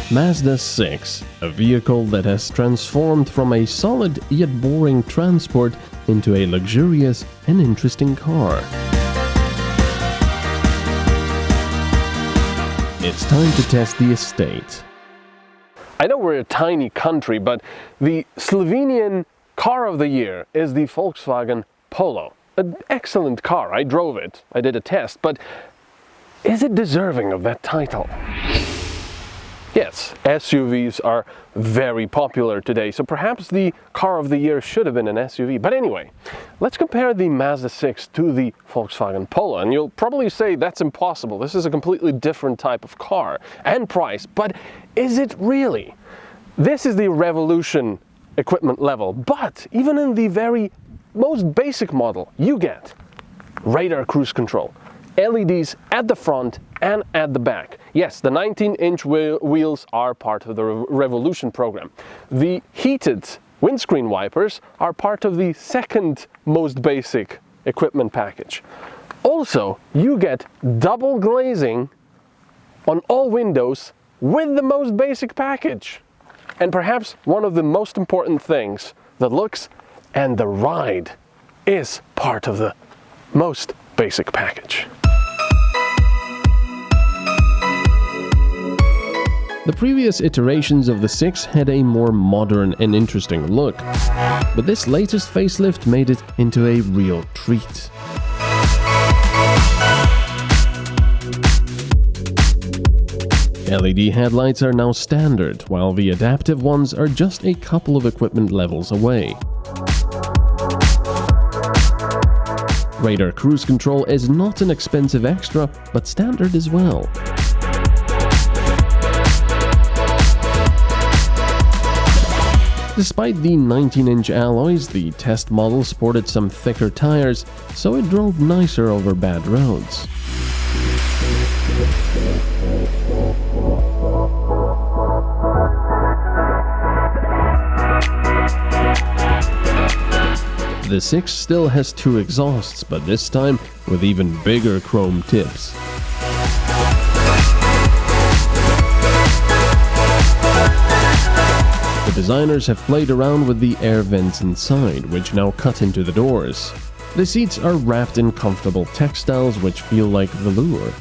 Mazda 6, a vehicle that has transformed from a solid yet boring transport into a luxurious and interesting car. It's time to test the estate. I know we're a tiny country, but the Slovenian car of the year is the Volkswagen Polo. An excellent car, I drove it, I did a test, but is it deserving of that title? Yes, SUVs are very popular today, so perhaps the car of the year should have been an SUV. But anyway, let's compare the Mazda 6 to the Volkswagen Polo. And you'll probably say that's impossible. This is a completely different type of car and price. But is it really? This is the Revolution equipment level. But even in the very most basic model, you get radar cruise control, LEDs at the front and at the back. Yes, the 19-inch wheels are part of the Revolution program. The heated windscreen wipers are part of the second most basic equipment package. Also, you get double glazing on all windows with the most basic package. And perhaps one of the most important things, the looks and the ride is part of the most basic package. The previous iterations of the 6 had a more modern and interesting look, but this latest facelift made it into a real treat. LED headlights are now standard, while the adaptive ones are just a couple of equipment levels away. Radar cruise control is not an expensive extra, but standard as well. Despite the 19-inch alloys, the test model sported some thicker tires, so it drove nicer over bad roads. The 6 still has 2 exhausts, but this time with even bigger chrome tips. The designers have played around with the air vents inside, which now cut into the doors. The seats are wrapped in comfortable textiles which feel like velour.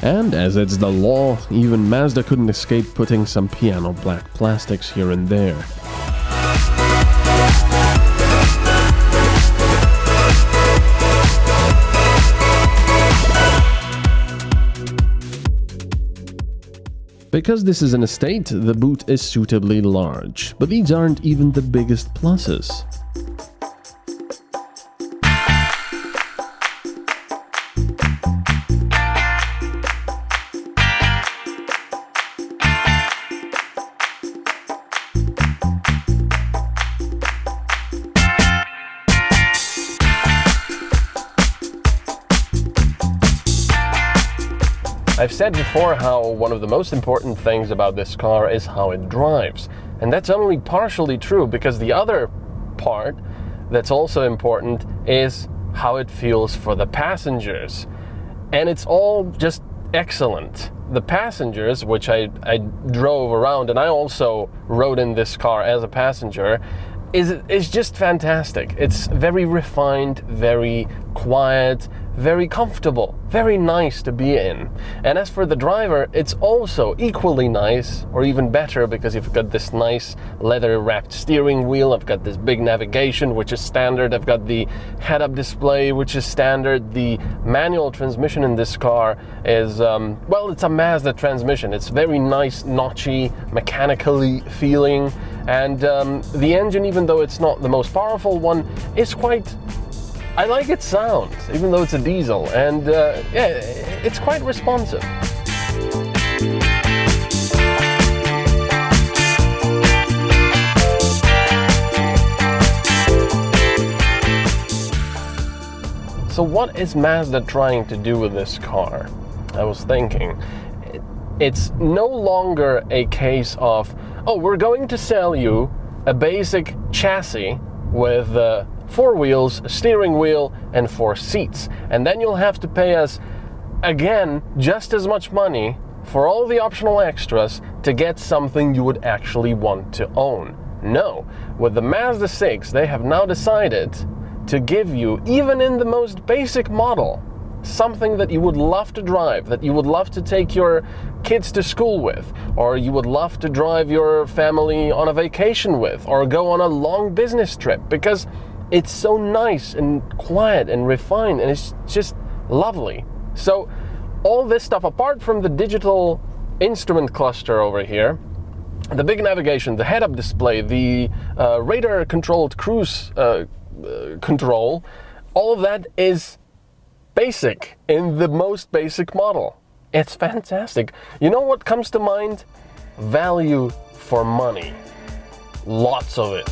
And as it's the law, even Mazda couldn't escape putting some piano black plastics here and there. Because this is an estate, the boot is suitably large, but these aren't even the biggest pluses. I've said before how one of the most important things about this car is how it drives. And that's only partially true, because the other part that's also important is how it feels for the passengers. And it's all just excellent. The passengers, which I drove around, and I also rode in this car as a passenger, is just fantastic. It's very refined, very quiet, very comfortable, very nice to be in. And as for the driver, it's also equally nice, or even better, because you've got this nice leather-wrapped steering wheel. I've got this big navigation, which is standard. I've got the head-up display, which is standard. The manual transmission in this car is, well, it's a Mazda transmission. It's very nice, notchy, mechanically feeling. And the engine, even though it's not the most powerful one, is quite... I like its sound, even though it's a diesel, and yeah, it's quite responsive. So what is Mazda trying to do with this car? I was thinking, it's no longer a case of, oh, we're going to sell you a basic chassis with 4 wheels, a steering wheel, and 4 seats. And then you'll have to pay us, again, just as much money for all the optional extras to get something you would actually want to own. No, with the Mazda 6, they have now decided to give you, even in the most basic model, something that you would love to drive, that you would love to take your kids to school with, or you would love to drive your family on a vacation with, or go on a long business trip, because it's so nice and quiet and refined, and it's just lovely. So all this stuff, apart from the digital instrument cluster over here, the big navigation, the head-up display, the radar-controlled cruise control, all of that is basic in the most basic model. It's fantastic. You know what comes to mind? Value for money. Lots of it.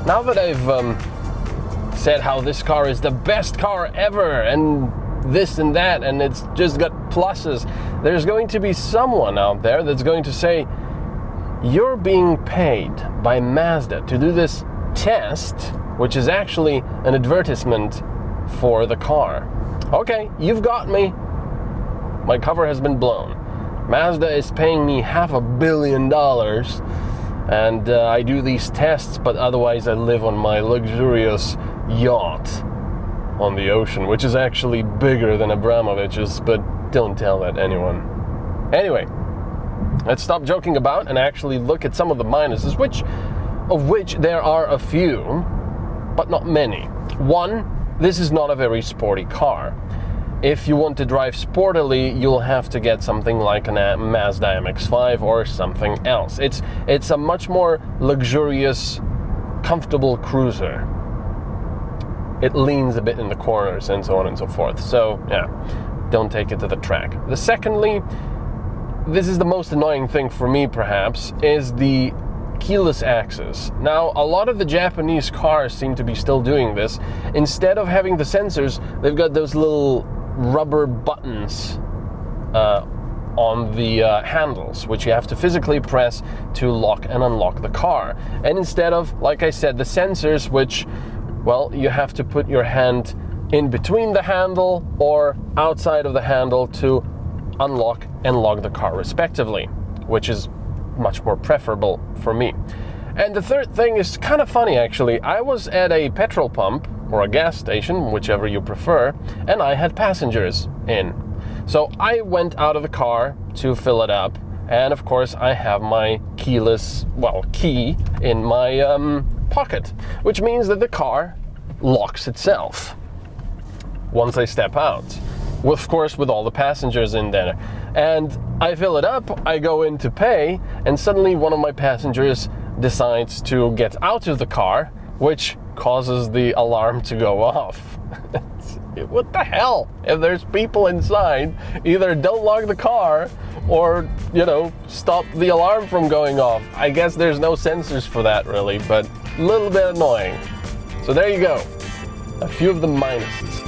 Now that I've said how this car is the best car ever, and this and that, and it's just got pluses, there's going to be someone out there that's going to say, you're being paid by Mazda to do this test, which is actually an advertisement for the car. Okay, you've got me. My cover has been blown. Mazda is paying me $500 million, and I do these tests, but otherwise I live on my luxurious yacht on the ocean, which is actually bigger than Abramovich's, but don't tell that anyone. Anyway, let's stop joking about and actually look at some of the minuses, of which there are a few, but not many. One, this is not a very sporty car. If you want to drive sportily, you'll have to get something like a Mazda MX-5 or something else. It's a much more luxurious, comfortable cruiser. It leans a bit in the corners and so on and so forth. So yeah, don't take it to the track. Secondly, this is the most annoying thing for me perhaps, is the keyless access. Now, a lot of the Japanese cars seem to be still doing this. Instead of having the sensors, they've got those little rubber buttons on the handles, which you have to physically press to lock and unlock the car. And instead of, like I said, the sensors, which, well, you have to put your hand in between the handle or outside of the handle to unlock and lock the car respectively, which is much more preferable for me. And the third thing is kind of funny actually. I was at a petrol pump or a gas station, whichever you prefer, and I had passengers in. So I went out of the car to fill it up, and of course I have my key in my pocket, which means that the car locks itself once I step out, of course with all the passengers in there. And I fill it up, I go in to pay, and suddenly one of my passengers decides to get out of the car, which causes the alarm to go off. What the hell? If there's people inside, either don't lock the car or, stop the alarm from going off. I guess there's no sensors for that really, but a little bit annoying. So there you go, a few of the minuses.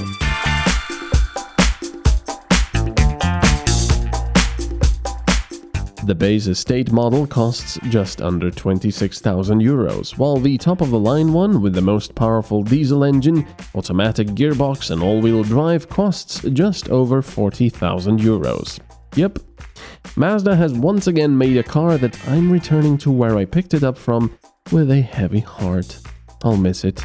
The base estate model costs just under 26,000 euros, while the top-of-the-line one with the most powerful diesel engine, automatic gearbox and all-wheel drive costs just over 40,000 euros. Yep, Mazda has once again made a car that I'm returning to where I picked it up from with a heavy heart. I'll miss it.